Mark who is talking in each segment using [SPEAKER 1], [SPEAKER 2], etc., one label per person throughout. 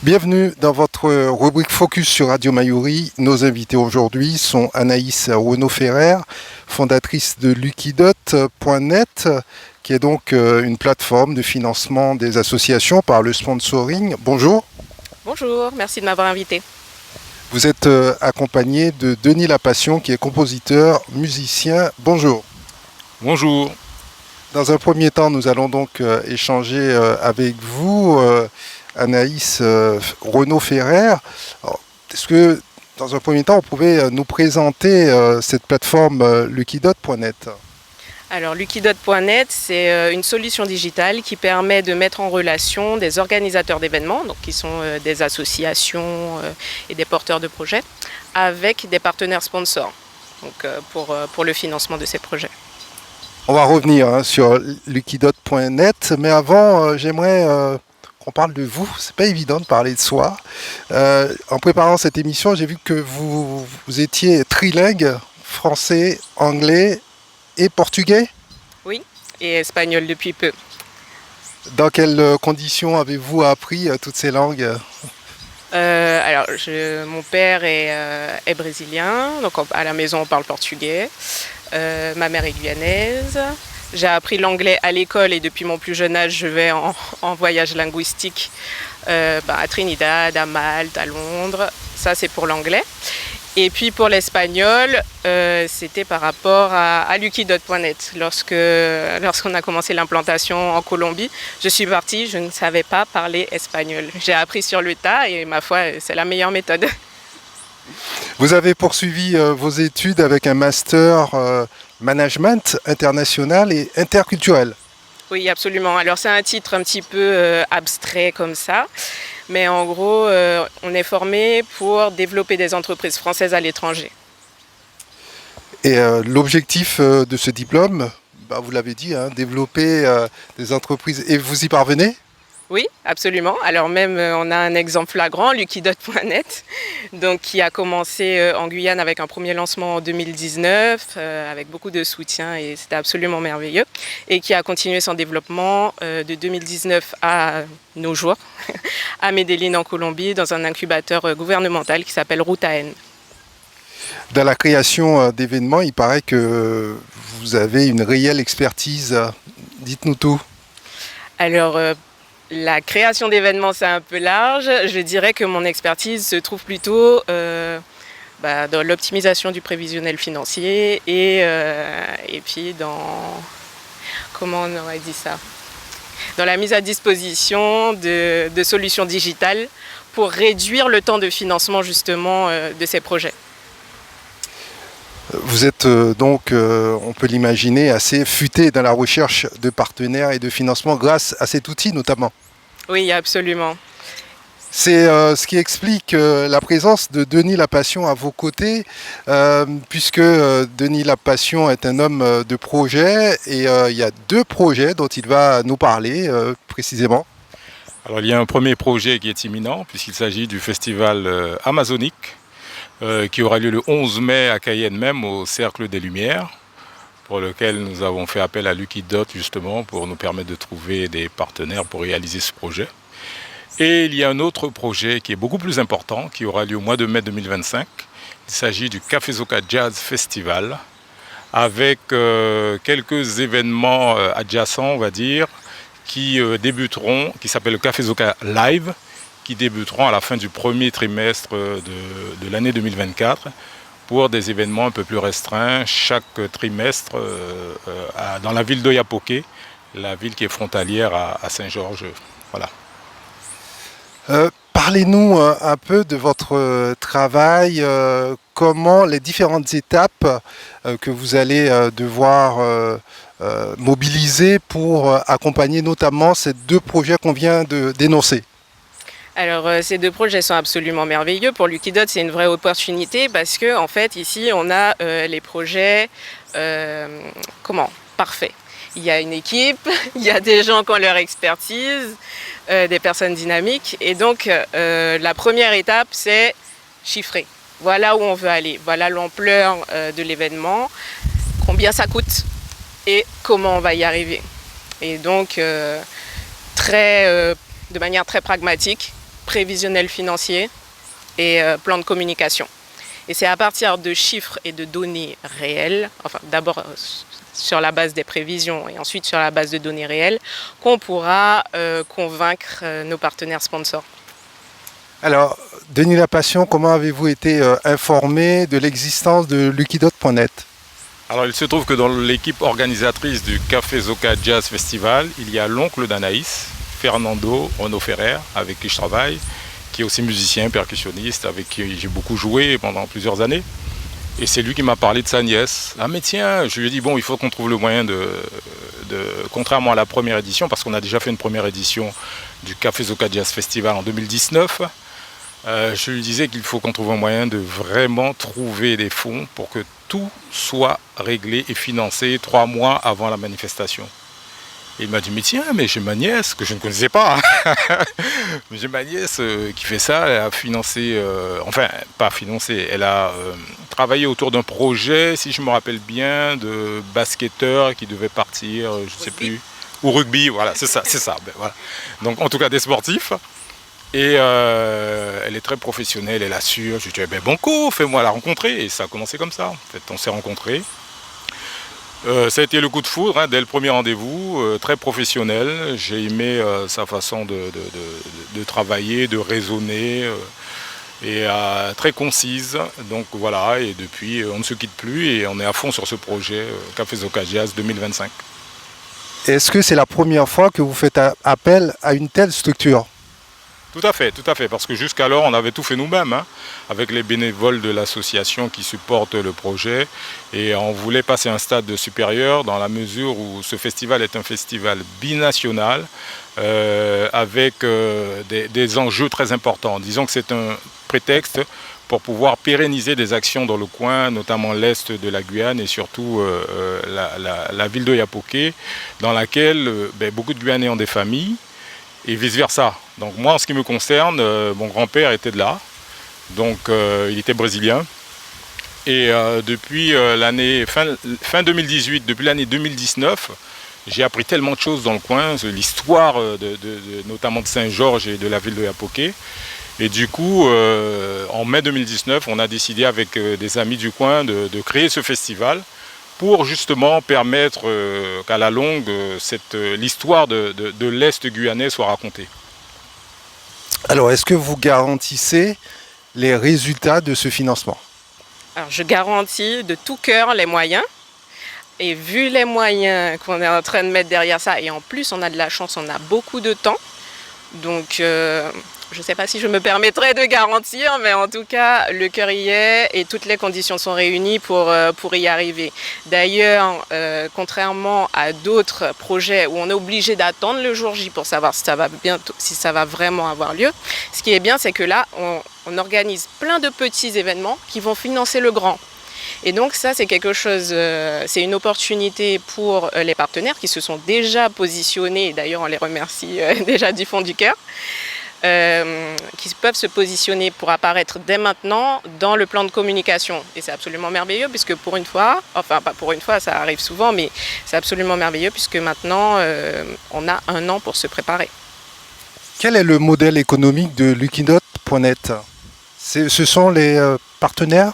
[SPEAKER 1] Bienvenue dans votre rubrique Focus sur Radio Mayuri. Nos invités aujourd'hui sont Anaïs Renaud-Ferrer, fondatrice de LuckyDot.net, qui est donc une plateforme de financement des associations par le sponsoring. Bonjour.
[SPEAKER 2] Bonjour, merci de m'avoir invité.
[SPEAKER 1] Vous êtes accompagné de Denis Lapassion, qui est compositeur, musicien. Bonjour.
[SPEAKER 3] Bonjour.
[SPEAKER 1] Dans un premier temps, nous allons donc échanger avec vous, Anaïs Renaud-Ferrer. Est-ce que, dans un premier temps, vous pouvez nous présenter cette plateforme LuckyDot.net ?
[SPEAKER 2] Alors, LuckyDot.net, c'est une solution digitale qui permet de mettre en relation des organisateurs d'événements, donc qui sont des associations et des porteurs de projets, avec des partenaires sponsors, donc pour le financement de ces projets.
[SPEAKER 1] On va revenir sur LuckyDot.net, mais avant, j'aimerais qu'on parle de vous. C'est pas évident de parler de soi. En préparant cette émission, j'ai vu que vous étiez trilingue, français, anglais et portugais.
[SPEAKER 2] Oui, et espagnol depuis peu.
[SPEAKER 1] Dans quelles conditions avez-vous appris toutes ces langues ?
[SPEAKER 2] Mon père est brésilien, donc à la maison on parle portugais. Ma mère est guyanaise. J'ai appris l'anglais à l'école et depuis mon plus jeune âge, je vais en voyage linguistique à Trinidad, à Malte, à Londres. Ça, c'est pour l'anglais. Et puis pour l'espagnol, c'était par rapport à LuckyDot.net. Lorsqu'on a commencé l'implantation en Colombie, je suis partie, je ne savais pas parler espagnol. J'ai appris sur le tas et ma foi, c'est la meilleure méthode.
[SPEAKER 1] Vous avez poursuivi vos études avec un master management international et interculturel.
[SPEAKER 2] Oui, absolument. Alors c'est un titre un petit peu abstrait comme ça, mais en gros, on est formé pour développer des entreprises françaises à l'étranger.
[SPEAKER 1] Et l'objectif de ce diplôme, vous l'avez dit, développer des entreprises, et vous y parvenez ?
[SPEAKER 2] Oui, absolument. Alors même, on a un exemple flagrant, LuckyDot.net, donc qui a commencé en Guyane avec un premier lancement en 2019, avec beaucoup de soutien et c'était absolument merveilleux, et qui a continué son développement de 2019 à nos jours, à Medellín en Colombie, dans un incubateur gouvernemental qui s'appelle Routaen.
[SPEAKER 1] Dans la création d'événements, il paraît que vous avez une réelle expertise. Dites-nous tout.
[SPEAKER 2] Alors, la création d'événements, c'est un peu large. Je dirais que mon expertise se trouve plutôt dans l'optimisation du prévisionnel financier et puis comment on aurait dit ça ? Dans la mise à disposition de solutions digitales pour réduire le temps de financement justement de ces projets.
[SPEAKER 1] Vous êtes donc, on peut l'imaginer, assez futé dans la recherche de partenaires et de financement grâce à cet outil notamment.
[SPEAKER 2] Oui, absolument.
[SPEAKER 1] C'est ce qui explique la présence de Denis Lapassion à vos côtés, puisque Denis Lapassion est un homme de projet et il y a deux projets dont il va nous parler précisément.
[SPEAKER 3] Alors il y a un premier projet qui est imminent puisqu'il s'agit du festival amazonique qui aura lieu le 11 mai à Cayenne même au Cercle des Lumières, pour lequel nous avons fait appel à LuckyDot justement pour nous permettre de trouver des partenaires pour réaliser ce projet. Et il y a un autre projet qui est beaucoup plus important qui aura lieu au mois de mai 2025. Il s'agit du Café Zoka Jazz Festival avec quelques événements adjacents, on va dire, qui débuteront, qui s'appelle le Café Zoka Live, qui débuteront à la fin du premier trimestre de l'année 2024 pour des événements un peu plus restreints chaque trimestre dans la ville d'Oiapoque, la ville qui est frontalière à Saint-Georges. Voilà.
[SPEAKER 1] Parlez-nous un peu de votre travail, comment les différentes étapes que vous allez devoir mobiliser pour accompagner notamment ces deux projets qu'on vient de dénoncer.
[SPEAKER 2] Alors ces deux projets sont absolument merveilleux. Pour LuckyDot, c'est une vraie opportunité parce que en fait ici on a les projets parfaits. Il y a une équipe, il y a des gens qui ont leur expertise, des personnes dynamiques et donc la première étape c'est chiffrer. Voilà où on veut aller, voilà l'ampleur de l'événement, combien ça coûte et comment on va y arriver. Et donc de manière très pragmatique, prévisionnel financier et plan de communication. Et c'est à partir de chiffres et de données réelles, enfin d'abord sur la base des prévisions et ensuite sur la base de données réelles, qu'on pourra convaincre nos partenaires sponsors.
[SPEAKER 1] Alors, Denis Lapassion, comment avez-vous été informé de l'existence de LuckyDot.net?
[SPEAKER 3] Alors il se trouve que dans l'équipe organisatrice du Café Zoka Jazz Festival, il y a l'oncle d'Anaïs, Fernando Renaud Ferrer, avec qui je travaille, qui est aussi musicien, percussionniste, avec qui j'ai beaucoup joué pendant plusieurs années. Et c'est lui qui m'a parlé de sa nièce. Ah mais tiens, je lui ai dit, bon, il faut qu'on trouve le moyen contrairement à la première édition, parce qu'on a déjà fait une première édition du Café Zoka Jazz Festival en 2019, je lui disais qu'il faut qu'on trouve un moyen de vraiment trouver des fonds pour que tout soit réglé et financé 3 mois avant la manifestation. Et il m'a dit, mais tiens, mais j'ai ma nièce, que je ne connaissais pas, hein. Mais j'ai ma nièce qui fait ça, elle a financé, enfin, pas financé, elle a travaillé autour d'un projet, si je me rappelle bien, de basketteur qui devait partir, je ne sais plus, ou rugby, voilà, c'est ça, ben, voilà. Donc en tout cas des sportifs. Et elle est très professionnelle, elle assure. Je lui ai dit, ben banco, fais-moi la rencontrer. Et ça a commencé comme ça. En fait, on s'est rencontrés. Ça a été le coup de foudre, hein, dès le premier rendez-vous, très professionnel. J'ai aimé sa façon de travailler, de raisonner, et très concise. Donc voilà, et depuis, on ne se quitte plus et on est à fond sur ce projet Café Zoka Jazz 2025.
[SPEAKER 1] Est-ce que c'est la première fois que vous faites appel à une telle structure?
[SPEAKER 3] Tout à fait, parce que jusqu'alors on avait tout fait nous-mêmes, hein, avec les bénévoles de l'association qui supportent le projet, et on voulait passer à un stade supérieur dans la mesure où ce festival est un festival binational avec des enjeux très importants. Disons que c'est un prétexte pour pouvoir pérenniser des actions dans le coin, notamment l'est de la Guyane et surtout la ville de Yapoké, dans laquelle beaucoup de Guyanais ont des familles, et vice-versa. Donc moi, en ce qui me concerne, mon grand-père était de là, donc il était brésilien. Et depuis l'année fin 2018, depuis l'année 2019, j'ai appris tellement de choses dans le coin, l'histoire notamment de Saint-Georges et de la ville de Yapoké. Et du coup, en mai 2019, on a décidé avec des amis du coin de créer ce festival pour justement permettre qu'à la longue, l'histoire de l'Est guyanais soit racontée.
[SPEAKER 1] Alors, est-ce que vous garantissez les résultats de ce financement?
[SPEAKER 2] Alors, je garantis de tout cœur les moyens. Et vu les moyens qu'on est en train de mettre derrière ça, et en plus on a de la chance, on a beaucoup de temps. Donc je ne sais pas si je me permettrai de garantir, mais en tout cas le cœur y est et toutes les conditions sont réunies pour y arriver. D'ailleurs, contrairement à d'autres projets où on est obligé d'attendre le jour J pour savoir si ça va vraiment avoir lieu, ce qui est bien, c'est que là on organise plein de petits événements qui vont financer le grand. Et donc ça, c'est quelque chose, c'est une opportunité pour les partenaires qui se sont déjà positionnés, et d'ailleurs on les remercie déjà du fond du cœur, qui peuvent se positionner pour apparaître dès maintenant dans le plan de communication. Et c'est absolument merveilleux puisque pour une fois, enfin pas pour une fois, ça arrive souvent, mais c'est absolument merveilleux puisque maintenant on a 1 an pour se préparer.
[SPEAKER 1] Quel est le modèle économique de LuckyDot.net? Ce sont les partenaires?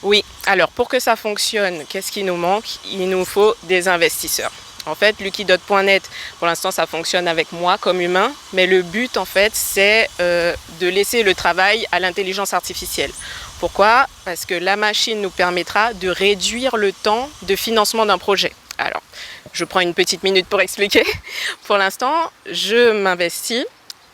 [SPEAKER 2] Oui, alors pour que ça fonctionne, qu'est-ce qui nous manque? Il nous faut des investisseurs. En fait, LuckyDot.net, pour l'instant, ça fonctionne avec moi comme humain, mais le but, en fait, c'est de laisser le travail à l'intelligence artificielle. Pourquoi? Parce que la machine nous permettra de réduire le temps de financement d'un projet. Alors, je prends une petite minute pour expliquer. Pour l'instant, je m'investis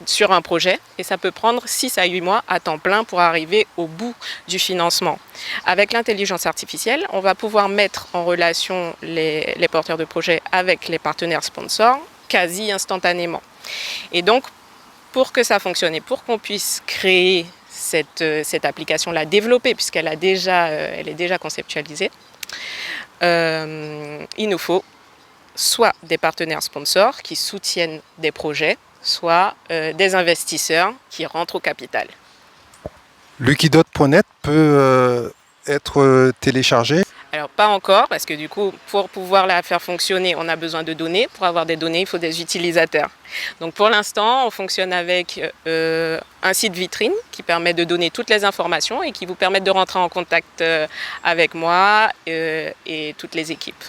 [SPEAKER 2] sur un projet et ça peut prendre 6 à 8 mois à temps plein pour arriver au bout du financement. Avec l'intelligence artificielle, on va pouvoir mettre en relation les porteurs de projets avec les partenaires sponsors quasi instantanément. Et donc, pour que ça fonctionne et pour qu'on puisse créer cette application-là, développée puisqu'elle est déjà conceptualisée, il nous faut soit des partenaires sponsors qui soutiennent des projets, soit des investisseurs qui rentrent au capital.
[SPEAKER 1] LuckyDot.net peut être téléchargé?
[SPEAKER 2] Alors pas encore, parce que du coup, pour pouvoir la faire fonctionner, on a besoin de données. Pour avoir des données, il faut des utilisateurs. Donc pour l'instant, on fonctionne avec un site vitrine qui permet de donner toutes les informations et qui vous permet de rentrer en contact avec moi et toutes les équipes.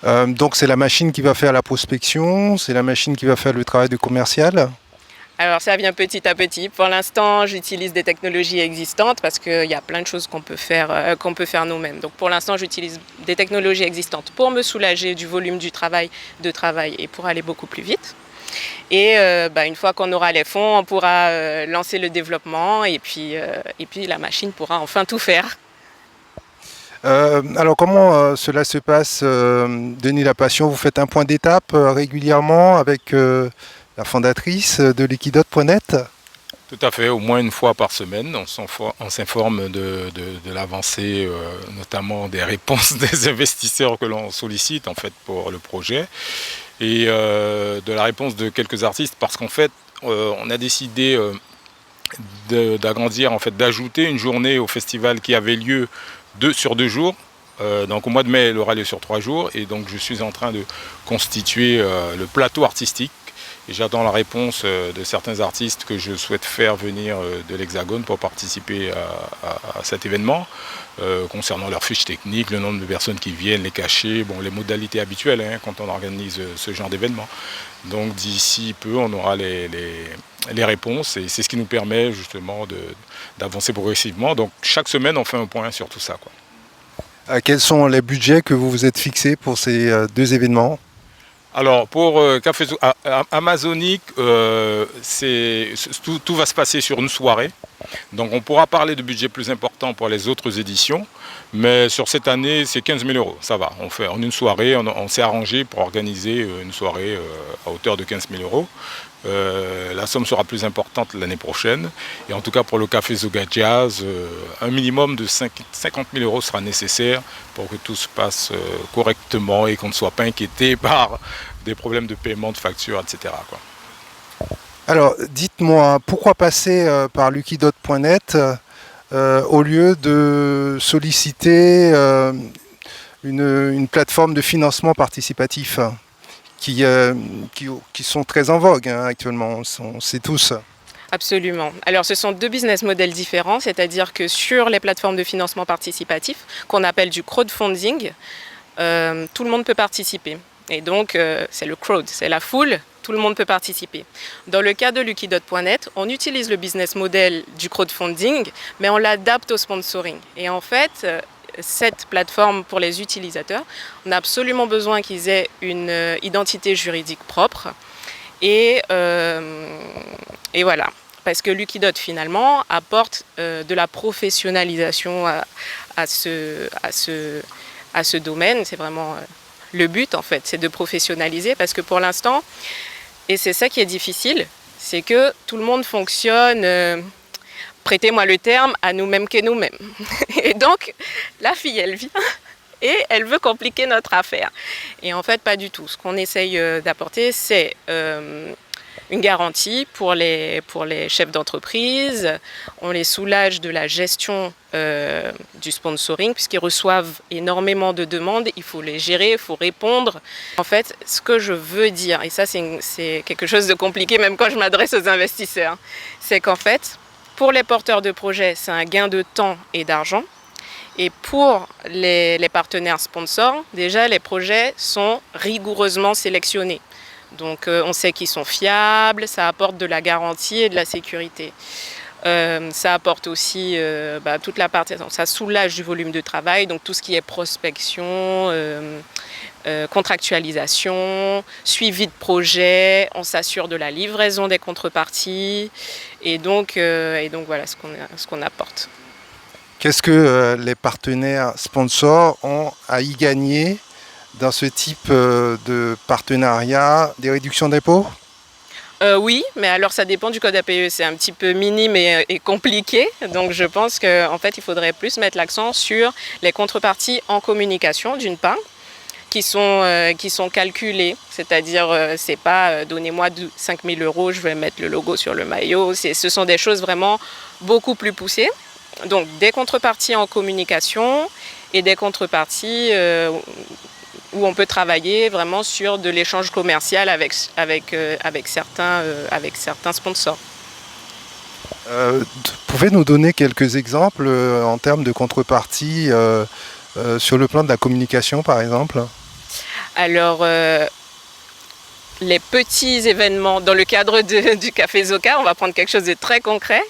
[SPEAKER 1] Donc c'est la machine qui va faire la prospection, c'est la machine qui va faire le travail de commercial.
[SPEAKER 2] Alors ça vient petit à petit. Pour l'instant, j'utilise des technologies existantes parce qu'il y a plein de choses qu'on peut faire nous-mêmes. Donc pour l'instant, j'utilise des technologies existantes pour me soulager du volume du travail et pour aller beaucoup plus vite. Et une fois qu'on aura les fonds, on pourra lancer le développement et puis la machine pourra enfin tout faire.
[SPEAKER 1] Alors comment cela se passe, Denis Lapassion? Vous faites un point d'étape régulièrement avec la fondatrice de Liquidote.net?
[SPEAKER 3] Tout à fait, au moins une fois par semaine, on s'informe de l'avancée, notamment des réponses des investisseurs que l'on sollicite en fait pour le projet, et de la réponse de quelques artistes, parce qu'en fait, on a décidé d'agrandir, en fait, d'ajouter une journée au festival qui avait lieu sur 2 jours. Donc au mois de mai, elle aura lieu sur 3 jours, et donc je suis en train de constituer le plateau artistique. Et j'attends la réponse de certains artistes que je souhaite faire venir de l'Hexagone pour participer à cet événement, concernant leurs fiches techniques, le nombre de personnes qui viennent, les cachets, les modalités habituelles quand on organise ce genre d'événement. Donc d'ici peu, on aura les réponses, et c'est ce qui nous permet justement d'avancer progressivement. Donc chaque semaine, on fait un point sur tout ça, quoi.
[SPEAKER 1] Quels sont les budgets que vous vous êtes fixés pour ces 2 événements?
[SPEAKER 3] Alors pour Café Amazonique, tout va se passer sur une soirée. Donc on pourra parler de budget plus important pour les autres éditions, mais sur cette année c'est 15 000 €, ça va. En une soirée, on s'est arrangé pour organiser une soirée à hauteur de 15 000 €. La somme sera plus importante l'année prochaine. Et en tout cas pour le Café Zoga Jazz, un minimum de 50 000 € sera nécessaire pour que tout se passe correctement et qu'on ne soit pas inquiété par des problèmes de paiement, de factures, etc., quoi.
[SPEAKER 1] Alors dites-moi, pourquoi passer par Liquidote.net au lieu de solliciter une plateforme de financement participatif qui sont très en vogue actuellement, on sait tous.
[SPEAKER 2] Absolument. Alors ce sont 2 business models différents, c'est-à-dire que sur les plateformes de financement participatif, qu'on appelle du crowdfunding, tout le monde peut participer. Et donc c'est le crowd, c'est la foule, tout le monde peut participer. Dans le cas de Liquidote.net, on utilise le business model du crowdfunding, mais on l'adapte au sponsoring. Et en fait, cette plateforme pour les utilisateurs, on a absolument besoin qu'ils aient une identité juridique propre. Et voilà, parce que Liquidote finalement apporte de la professionnalisation à ce domaine. C'est vraiment le but en fait, c'est de professionnaliser, parce que pour l'instant, et c'est ça qui est difficile, c'est que tout le monde fonctionne, prêtez-moi le terme, à nous-mêmes qu'est nous-mêmes. Et donc, la fille, elle vient et elle veut compliquer notre affaire. Et en fait, pas du tout. Ce qu'on essaye d'apporter, c'est une garantie pour les chefs d'entreprise. On les soulage de la gestion du sponsoring, puisqu'ils reçoivent énormément de demandes. Il faut les gérer, il faut répondre. En fait, ce que je veux dire, et ça c'est quelque chose de compliqué même quand je m'adresse aux investisseurs, c'est qu'en fait, pour les porteurs de projets, c'est un gain de temps et d'argent. Et pour les partenaires sponsors, déjà les projets sont rigoureusement sélectionnés. Donc on sait qu'ils sont fiables, ça apporte de la garantie et de la sécurité. Ça apporte aussi toute la partie, ça soulage du volume de travail, donc tout ce qui est prospection, contractualisation, suivi de projet, on s'assure de la livraison des contreparties, et donc voilà ce qu'on apporte.
[SPEAKER 1] Qu'est-ce que les partenaires sponsors ont à y gagner dans ce type de partenariat? Des réductions d'impôts?
[SPEAKER 2] Oui, mais alors ça dépend du code APE, c'est un petit peu minime et compliqué, donc je pense qu'en fait il faudrait plus mettre l'accent sur les contreparties en communication d'une part, qui sont calculées, c'est-à-dire c'est pas donnez-moi 5 000 €, je vais mettre le logo sur le maillot, ce sont des choses vraiment beaucoup plus poussées. Donc des contreparties en communication et des contreparties où on peut travailler vraiment sur de l'échange commercial avec certains sponsors.
[SPEAKER 1] Pouvez nous donner quelques exemples en termes de contrepartie sur le plan de la communication, par exemple?
[SPEAKER 2] Alors, les petits événements, dans le cadre du Café Zoka, on va prendre quelque chose de très concret.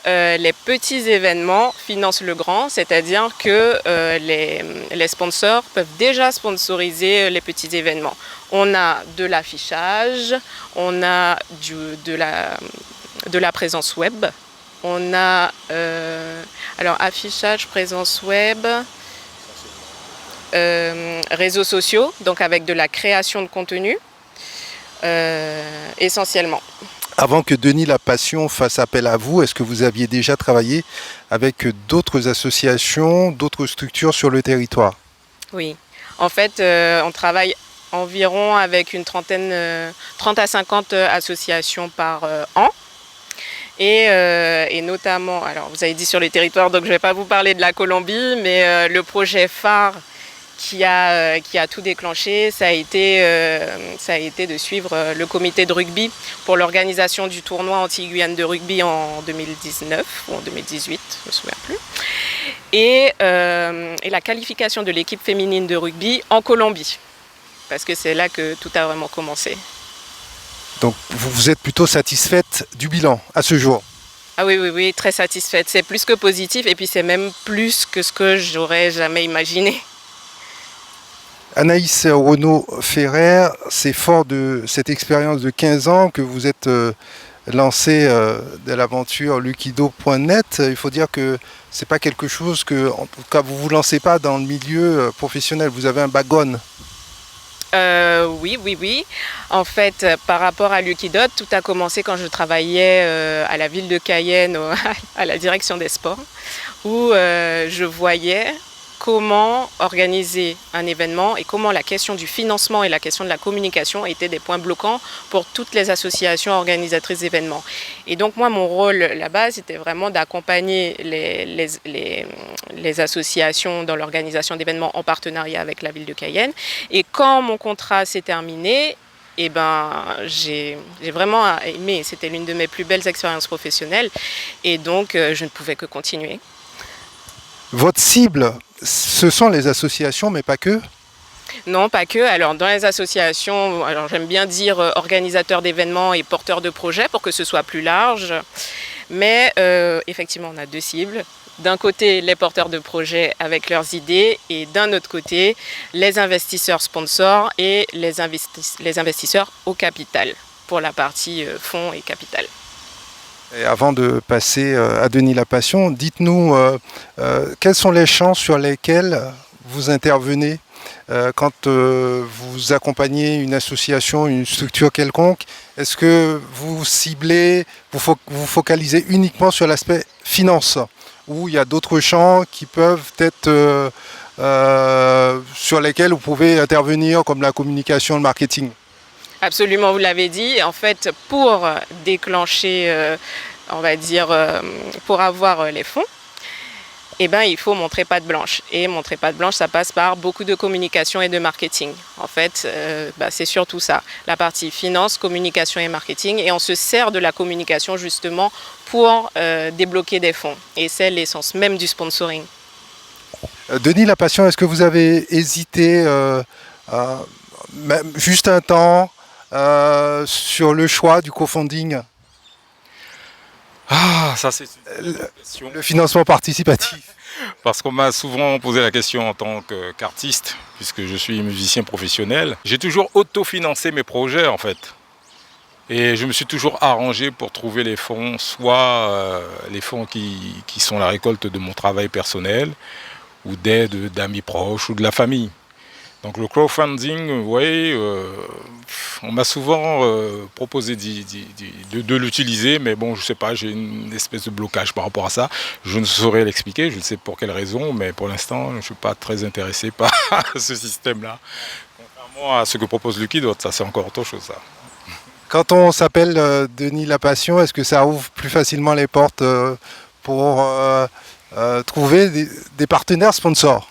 [SPEAKER 2] Les petits événements financent le grand, c'est-à-dire que les sponsors peuvent déjà sponsoriser les petits événements. On a de l'affichage, on a de la présence web, on a alors affichage, présence web, réseaux sociaux, donc avec de la création de contenu essentiellement.
[SPEAKER 1] Avant que Denis La Passion fasse appel à vous, est-ce que vous aviez déjà travaillé avec d'autres associations, d'autres structures sur le territoire?
[SPEAKER 2] Oui, en fait, on travaille environ avec une 30 à 50 associations par an. Et notamment, alors vous avez dit sur les territoires, donc je ne vais pas vous parler de la Colombie, mais le projet phare qui a tout déclenché, ça a été de suivre le comité de rugby pour l'organisation du tournoi anti-Guyane de rugby en 2019 ou en 2018, je ne me souviens plus, et la qualification de l'équipe féminine de rugby en Colombie, parce que c'est là que tout a vraiment commencé.
[SPEAKER 1] Donc vous êtes plutôt satisfaite du bilan à ce jour?
[SPEAKER 2] Ah oui, très satisfaite. C'est plus que positif et puis c'est même plus que ce que j'aurais jamais imaginé.
[SPEAKER 1] Anaïs Renaud-Ferrer, c'est fort de cette expérience de 15 ans que vous êtes lancée de l'aventure Lukido.net. Il faut dire que c'est pas quelque chose que, en tout cas, vous vous lancez pas dans le milieu professionnel. Vous avez un background.
[SPEAKER 2] Oui. En fait, par rapport à Lukidot, tout a commencé quand je travaillais à la ville de Cayenne, à la direction des sports, où je voyais comment organiser un événement et comment la question du financement et la question de la communication étaient des points bloquants pour toutes les associations organisatrices d'événements. Et donc moi, mon rôle là-bas, c'était vraiment d'accompagner les associations dans l'organisation d'événements en partenariat avec la ville de Cayenne. Et quand mon contrat s'est terminé, eh ben, j'ai vraiment aimé. C'était l'une de mes plus belles expériences professionnelles. Et donc, je ne pouvais que continuer.
[SPEAKER 1] Votre cible, ce sont les associations, mais pas que?
[SPEAKER 2] Non, pas que. Alors, dans les associations, alors j'aime bien dire organisateurs d'événements et porteurs de projets pour que ce soit plus large. Mais effectivement, on a deux cibles. D'un côté, les porteurs de projets avec leurs idées et d'un autre côté, les investisseurs sponsors et les investisseurs au capital pour la partie fonds et capital.
[SPEAKER 1] Et avant de passer à Denis La Passion, dites-nous quels sont les champs sur lesquels vous intervenez quand vous accompagnez une association, une structure quelconque. Est-ce que vous ciblez, vous focalisez uniquement sur l'aspect finance, ou il y a d'autres champs qui peuvent être sur lesquels vous pouvez intervenir, comme la communication, le marketing?
[SPEAKER 2] Absolument, vous l'avez dit. En fait, pour déclencher, on va dire, pour avoir les fonds, eh ben, il faut montrer patte blanche. Et montrer patte blanche, ça passe par beaucoup de communication et de marketing. En fait, c'est surtout ça. La partie finance, communication et marketing. Et on se sert de la communication justement pour débloquer des fonds. Et c'est l'essence même du sponsoring.
[SPEAKER 1] Denis La Passion, est-ce que vous avez hésité même juste un temps sur le choix du co-funding?
[SPEAKER 3] Ah, ça c'est une question.
[SPEAKER 1] Le financement participatif.
[SPEAKER 3] Parce qu'on m'a souvent posé la question en tant qu'artiste, puisque je suis musicien professionnel. J'ai toujours autofinancé mes projets en fait. Et je me suis toujours arrangé pour trouver les fonds, soit les fonds qui sont la récolte de mon travail personnel, ou d'aide d'amis proches ou de la famille. Donc le crowdfunding, oui, on m'a souvent proposé de l'utiliser, mais bon, je ne sais pas, j'ai une espèce de blocage par rapport à ça. Je ne saurais l'expliquer, je ne sais pour quelle raison, mais pour l'instant, je ne suis pas très intéressé par ce système-là. Contrairement à ce que propose Lukido, ça c'est encore autre chose. Ça.
[SPEAKER 1] Quand on s'appelle Denis La Passion, est-ce que ça ouvre plus facilement les portes pour trouver des partenaires sponsors?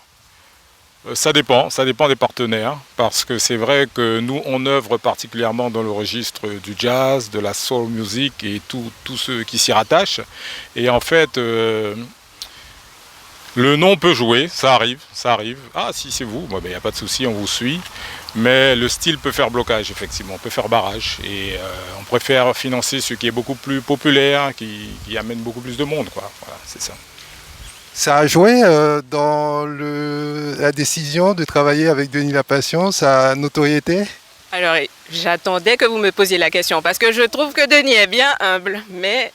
[SPEAKER 3] Ça dépend des partenaires, parce que c'est vrai que nous, on œuvre particulièrement dans le registre du jazz, de la soul music et tout ce qui s'y rattache. Et en fait, le nom peut jouer, ça arrive. Ah, si c'est vous, il n'y a pas de souci, on vous suit. Mais le style peut faire blocage, effectivement, on peut faire barrage. Et on préfère financer ce qui est beaucoup plus populaire, qui amène beaucoup plus de monde, quoi. Voilà, c'est ça.
[SPEAKER 1] Ça a joué dans la décision de travailler avec Denis Lapassion, sa notoriété?
[SPEAKER 2] Alors, j'attendais que vous me posiez la question parce que je trouve que Denis est bien humble, mais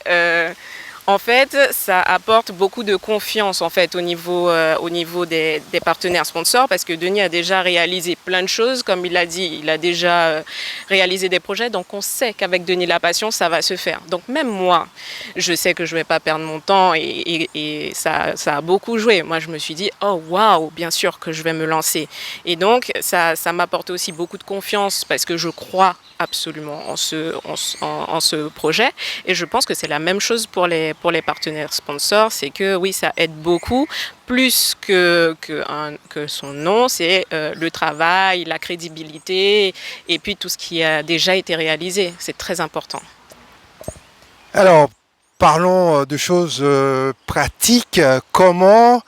[SPEAKER 2] en fait, ça apporte beaucoup de confiance en fait au niveau des partenaires sponsors parce que Denis a déjà réalisé plein de choses, comme il l'a dit, il a déjà réalisé des projets, donc on sait qu'avec Denis Lapassion, ça va se faire. Donc même moi, je sais que je ne vais pas perdre mon temps et ça a beaucoup joué. Moi, je me suis dit, oh waouh, bien sûr que je vais me lancer. Et donc, ça m'apporte aussi beaucoup de confiance parce que je crois absolument en ce projet et je pense que c'est la même chose pour les partenaires sponsors, c'est que oui, ça aide beaucoup, plus que son nom, c'est le travail, la crédibilité et puis tout ce qui a déjà été réalisé, c'est très important.
[SPEAKER 1] Alors, parlons de choses pratiques. Comment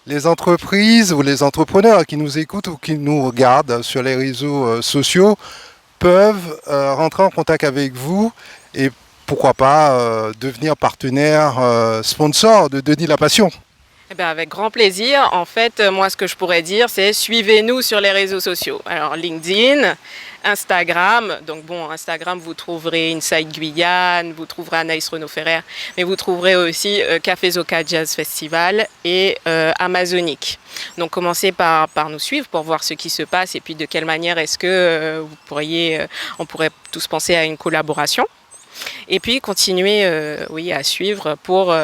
[SPEAKER 1] les entreprises ou les entrepreneurs qui nous écoutent ou qui nous regardent sur les réseaux sociaux peuvent rentrer en contact avec vous et pourquoi pas devenir partenaire sponsor de Denis Lapassion?
[SPEAKER 2] Eh bien, avec grand plaisir. En fait, moi, ce que je pourrais dire, c'est suivez-nous sur les réseaux sociaux. Alors, LinkedIn, Instagram. Donc, bon, Instagram, vous trouverez Inside Guyane, vous trouverez Anaïs Renaud-Ferrer, mais vous trouverez aussi Café Zoka Jazz Festival et Amazonique. Donc, commencez par nous suivre pour voir ce qui se passe et puis de quelle manière est-ce que on pourrait tous penser à une collaboration. Et puis, continuez à suivre pour...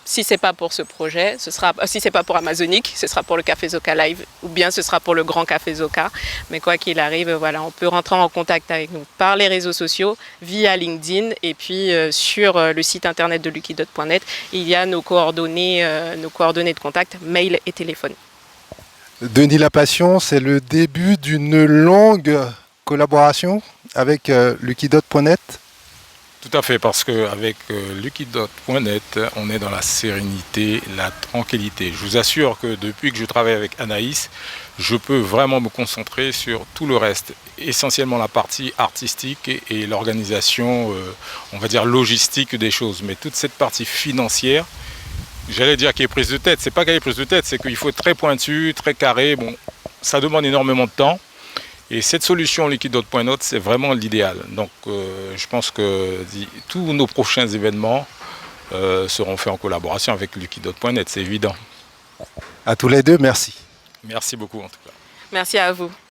[SPEAKER 2] si c'est pas pour ce projet, si c'est pas pour Amazonique, ce sera pour le Café Zoka Live ou bien ce sera pour le Grand Café Zoka. Mais quoi qu'il arrive, voilà, on peut rentrer en contact avec nous par les réseaux sociaux, via LinkedIn et puis sur le site internet de lucydot.net, il y a nos coordonnées de contact, mail et téléphone.
[SPEAKER 1] Denis Lapassion, c'est le début d'une longue collaboration avec lucydot.net.
[SPEAKER 3] Tout à fait, parce qu'avec lucydot.net, on est dans la sérénité, la tranquillité. Je vous assure que depuis que je travaille avec Anaïs, je peux vraiment me concentrer sur tout le reste, essentiellement la partie artistique et l'organisation, on va dire logistique des choses. Mais toute cette partie financière, j'allais dire qu'il y a prise de tête. C'est pas qu'il y a prise de tête, c'est qu'il faut être très pointu, très carré. Bon, ça demande énormément de temps. Et cette solution lucydot.net, c'est vraiment l'idéal. Donc je pense que tous nos prochains événements seront faits en collaboration avec lucydot.net, c'est évident.
[SPEAKER 1] À tous les deux, merci.
[SPEAKER 3] Merci beaucoup en tout cas.
[SPEAKER 2] Merci à vous.